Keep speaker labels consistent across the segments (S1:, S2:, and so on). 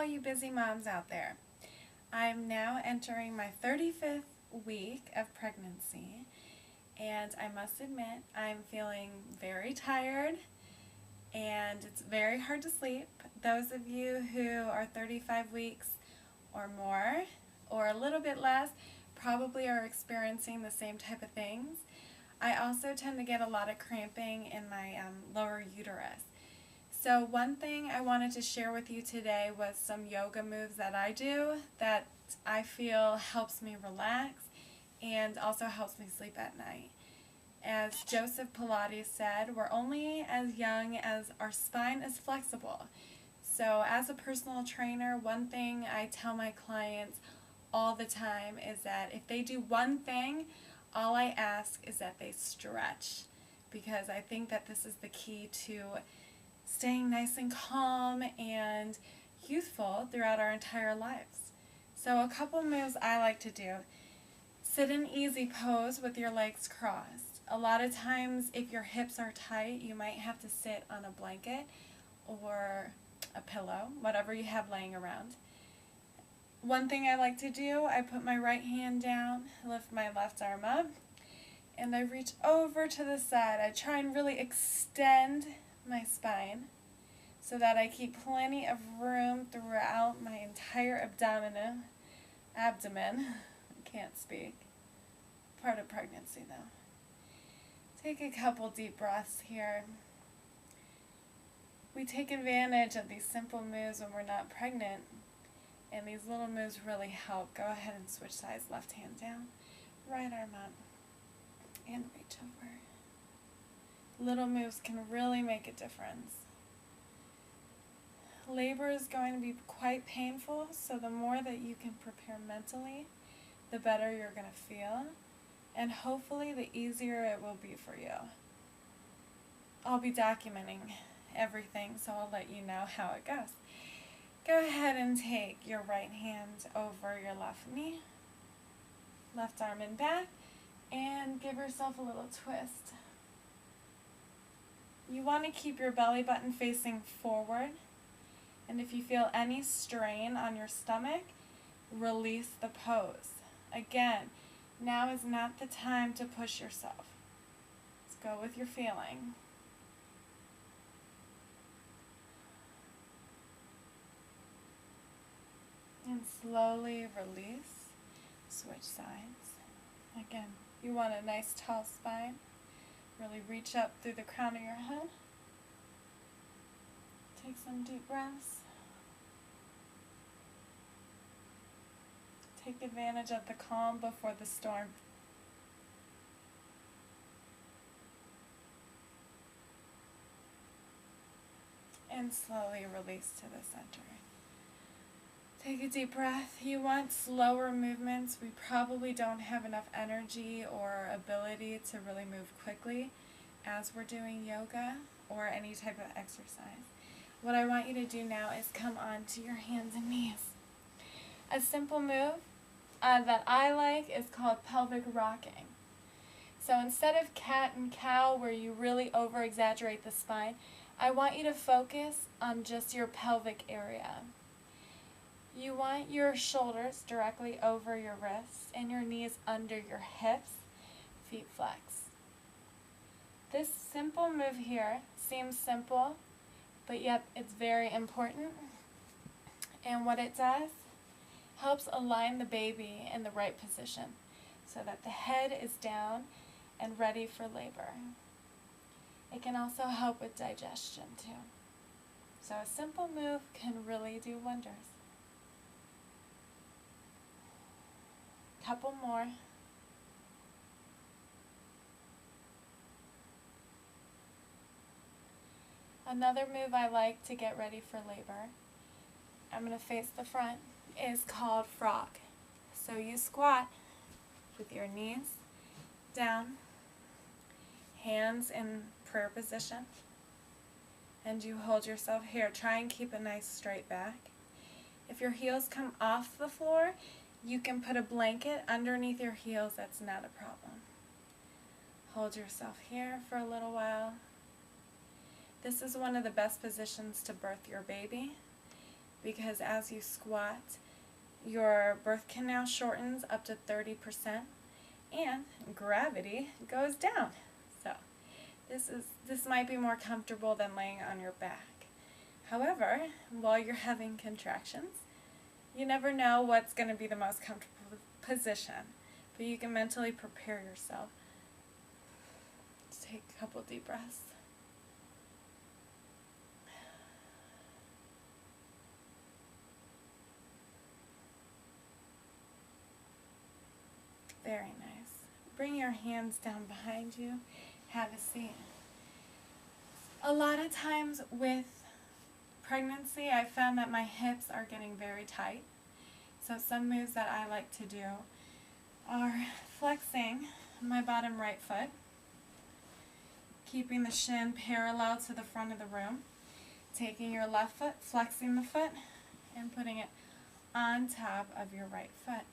S1: you busy moms out there. I'm now entering my 35th week of pregnancy, and I must admit I'm feeling very tired and it's very hard to sleep. Those of you who are 35 weeks or more, or a little bit less, probably are experiencing the same type of things. I also tend to get a lot of cramping in my lower uterus. So one thing I wanted to share with you today was some yoga moves that I do that I feel helps me relax and also helps me sleep at night. As Joseph Pilates said, we're only as young as our spine is flexible. So as a personal trainer, one thing I tell my clients all the time is that if they do one thing, all I ask is that they stretch, because I think that this is the key to staying nice and calm and youthful throughout our entire lives. So a couple moves I like to do. Sit in easy pose with your legs crossed. A lot of times if your hips are tight, you might have to sit on a blanket or a pillow, whatever you have laying around. One thing I like to do, I put my right hand down, lift my left arm up, and I reach over to the side. I try and really extend my spine so that I keep plenty of room throughout my entire abdomen. I can't speak. Part of pregnancy though. Take a couple deep breaths here. We take advantage of these simple moves when we're not pregnant, and these little moves really help. Go ahead and switch sides. Left hand down, right arm up, and reach over. Little moves can really make a difference. Labor is going to be quite painful, so the more that you can prepare mentally, the better you're going to feel, and hopefully the easier it will be for you. I'll be documenting everything, so I'll let you know how it goes. Go ahead and take your right hand over your left knee, left arm in back, and give yourself a little twist. You want to keep your belly button facing forward, and if you feel any strain on your stomach, release the pose. Again, now is not the time to push yourself. Let's go with your feeling. And slowly release. Switch sides. Again, you want a nice tall spine. Really reach up through the crown of your head. Take some deep breaths. Take advantage of the calm before the storm. And slowly release to the center. Take a deep breath. You want slower movements. We probably don't have enough energy or ability to really move quickly as we're doing yoga or any type of exercise. What I want you to do now is come onto your hands and knees. A simple move that I like is called pelvic rocking. So instead of cat and cow where you really over-exaggerate the spine, I want you to focus on just your pelvic area. You want your shoulders directly over your wrists and your knees under your hips, feet flex. This simple move here seems simple, but yet it's very important. And what it does, helps align the baby in the right position so that the head is down and ready for labor. It can also help with digestion too. So a simple move can really do wonders. Couple more. Another move I like to get ready for labor, I'm going to face the front, is called frog. So you squat with your knees down, hands in prayer position, and you hold yourself here. Try and keep a nice straight back. If your heels come off the floor, you can put a blanket underneath your heels. That's not a problem. Hold yourself here for a little while. This is one of the best positions to birth your baby. because as you squat, your birth canal shortens up to 30% and gravity goes down. So this might be more comfortable than laying on your back. However, while you're having contractions, you never know what's going to be the most comfortable position, but you can mentally prepare yourself. Just take a couple deep breaths. Very nice. Bring your hands down behind you. Have a seat. A lot of times with pregnancy, I found that my hips are getting very tight. So some moves that I like to do are flexing my bottom right foot, keeping the shin parallel to the front of the room, taking your left foot, flexing the foot, and putting it on top of your right foot.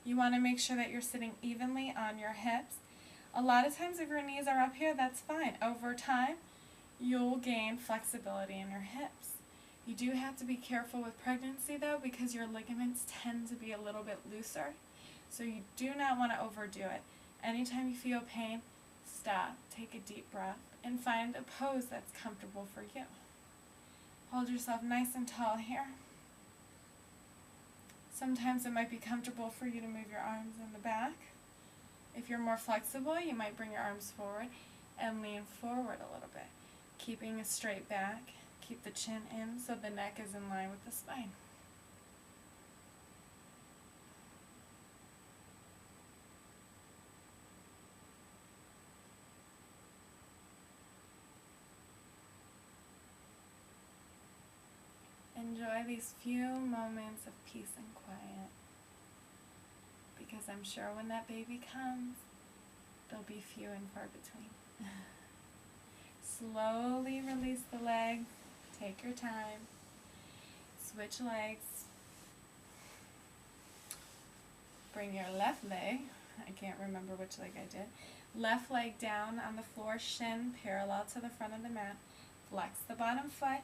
S1: You want to make sure that you're sitting evenly on your hips. A lot of times if your knees are up here, that's fine. Over time, you'll gain flexibility in your hips. You do have to be careful with pregnancy though, because your ligaments tend to be a little bit looser. So you do not want to overdo it. Anytime you feel pain, stop, take a deep breath, and find a pose that's comfortable for you. Hold yourself nice and tall here. Sometimes it might be comfortable for you to move your arms in the back. If you're more flexible, you might bring your arms forward and lean forward a little bit, keeping a straight back. Keep the chin in so the neck is in line with the spine. Enjoy these few moments of peace and quiet, because I'm sure when that baby comes, they'll be few and far between. Slowly release the leg. Take your time. Switch legs. Bring your left leg, I can't remember which leg I did, left leg down on the floor, shin parallel to the front of the mat. Flex the bottom foot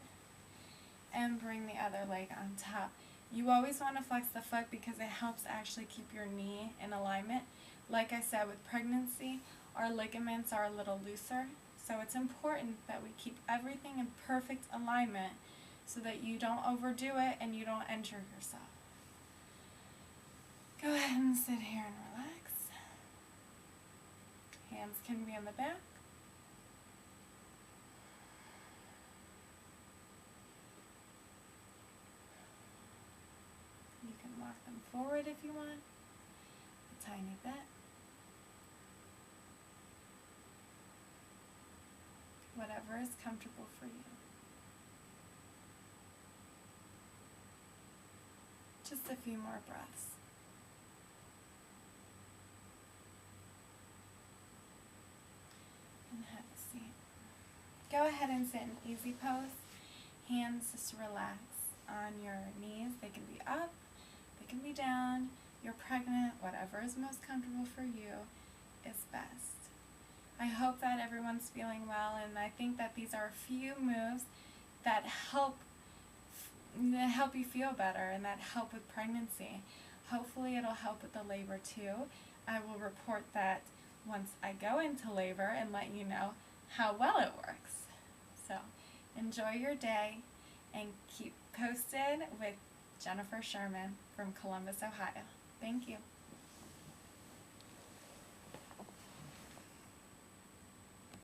S1: and bring the other leg on top. You always want to flex the foot because it helps actually keep your knee in alignment. Like I said, with pregnancy, our ligaments are a little looser, so it's important that we keep everything in perfect alignment so that you don't overdo it and you don't injure yourself. Go ahead and sit here and relax. Hands can be in the back. You can walk them forward if you want, a tiny bit. Whatever is comfortable for you. Just a few more breaths. And have a seat. Go ahead and sit in easy pose. Hands just relax on your knees. They can be up, they can be down. You're pregnant, whatever is most comfortable for you is best. I hope that everyone's feeling well, and I think that these are a few moves that help you feel better and that help with pregnancy. Hopefully it'll help with the labor too. I will report that once I go into labor and let you know how well it works. So enjoy your day and keep posted with Jennifer Sherman from Columbus, Ohio. Thank you.